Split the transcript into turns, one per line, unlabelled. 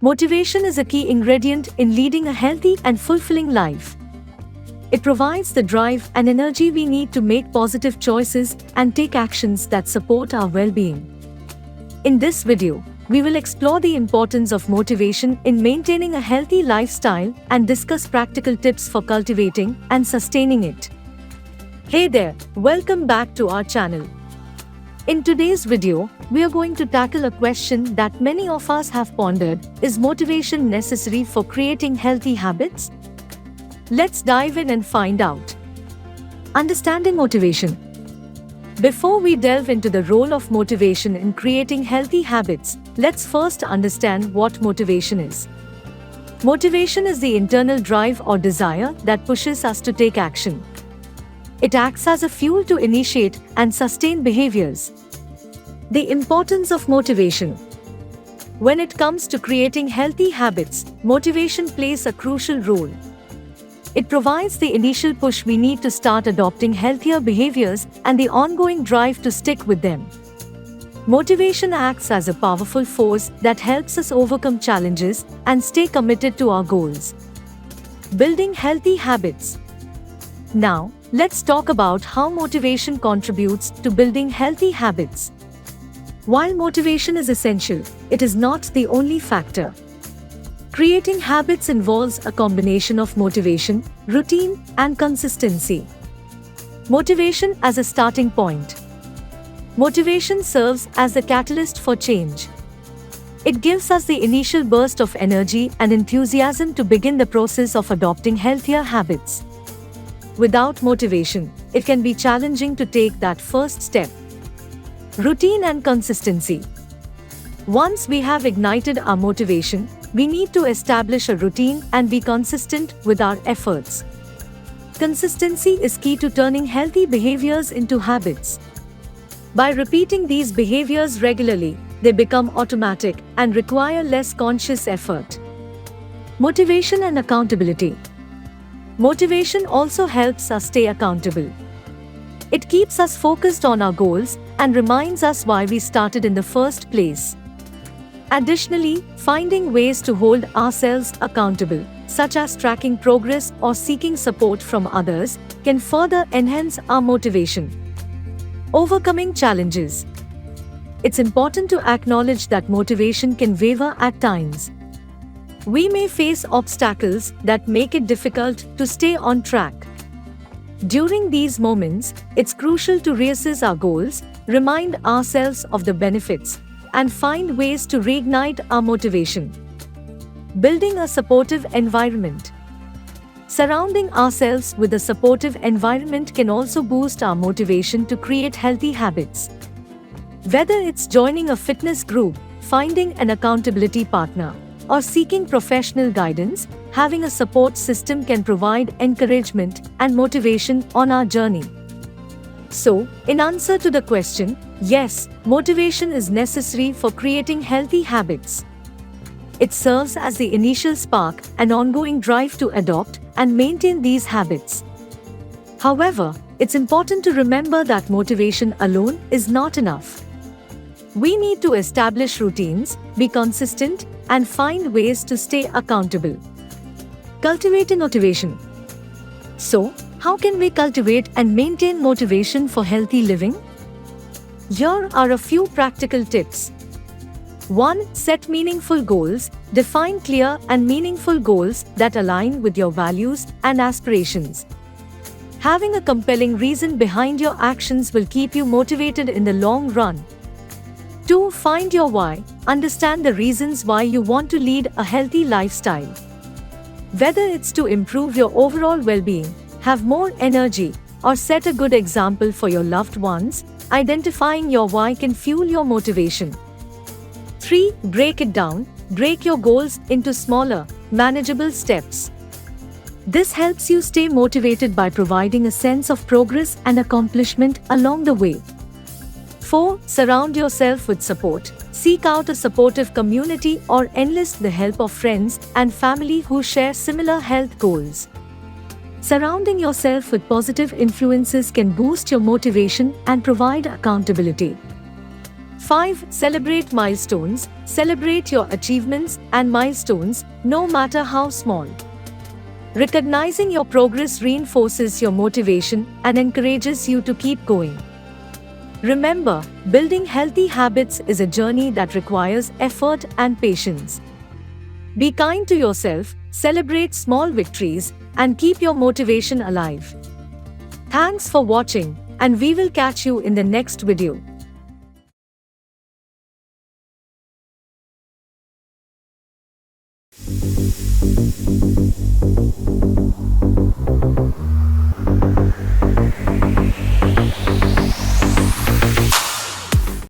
Motivation is a key ingredient in leading a healthy and fulfilling life. It provides the drive and energy we need to make positive choices and take actions that support our well-being. In this video, we will explore the importance of motivation in maintaining a healthy lifestyle and discuss practical tips for cultivating and sustaining it. Hey there, welcome back to our channel. In today's video, we are going to tackle a question that many of us have pondered: is motivation necessary for creating healthy habits? Let's dive in and find out. Understanding motivation. Before we delve into the role of motivation in creating healthy habits, let's first understand what motivation is. Motivation is the internal drive or desire that pushes us to take action. It acts as a fuel to initiate and sustain behaviors. The importance of motivation. When it comes to creating healthy habits, motivation plays a crucial role. It provides the initial push we need to start adopting healthier behaviors and the ongoing drive to stick with them. Motivation acts as a powerful force that helps us overcome challenges and stay committed to our goals. Building healthy habits. Now, let's talk about how motivation contributes to building healthy habits. While motivation is essential, it is not the only factor. Creating habits involves a combination of motivation, routine, and consistency. Motivation as a starting point. Motivation serves as the catalyst for change. It gives us the initial burst of energy and enthusiasm to begin the process of adopting healthier habits. Without motivation, it can be challenging to take that first step. Routine and consistency. Once we have ignited our motivation, we need to establish a routine and be consistent with our efforts. Consistency is key to turning healthy behaviors into habits. By repeating these behaviors regularly, they become automatic and require less conscious effort. Motivation and accountability. Motivation also helps us stay accountable. It keeps us focused on our goals and reminds us why we started in the first place. Additionally, finding ways to hold ourselves accountable, such as tracking progress or seeking support from others, can further enhance our motivation. Overcoming challenges. It's important to acknowledge that motivation can waver at times. We may face obstacles that make it difficult to stay on track. During these moments, it's crucial to reassess our goals, remind ourselves of the benefits, and find ways to reignite our motivation. Building a supportive environment. Surrounding ourselves with a supportive environment can also boost our motivation to create healthy habits. Whether it's joining a fitness group, finding an accountability partner, or seeking professional guidance, having a support system can provide encouragement and motivation on our journey. So, in answer to the question, yes, motivation is necessary for creating healthy habits. It serves as the initial spark and ongoing drive to adopt and maintain these habits. However, it's important to remember that motivation alone is not enough. We need to establish routines, be consistent, and find ways to stay accountable. Cultivating motivation. So, how can we cultivate and maintain motivation for healthy living? Here are a few practical tips. 1. Set meaningful goals. Define clear and meaningful goals that align with your values and aspirations. Having a compelling reason behind your actions will keep you motivated in the long run. 2. Find your why. Understand the reasons why you want to lead a healthy lifestyle. Whether it's to improve your overall well-being, have more energy, or set a good example for your loved ones, identifying your why can fuel your motivation. 3. Break it down. Break your goals into smaller, manageable steps. This helps you stay motivated by providing a sense of progress and accomplishment along the way. 4. Surround yourself with support. Seek out a supportive community or enlist the help of friends and family who share similar health goals. Surrounding yourself with positive influences can boost your motivation and provide accountability. 5. Celebrate milestones. Celebrate your achievements and milestones, no matter how small. Recognizing your progress reinforces your motivation and encourages you to keep going. Remember, building healthy habits is a journey that requires effort and patience. Be kind to yourself, celebrate small victories, and keep your motivation alive. Thanks for watching, and we will catch you in the next video.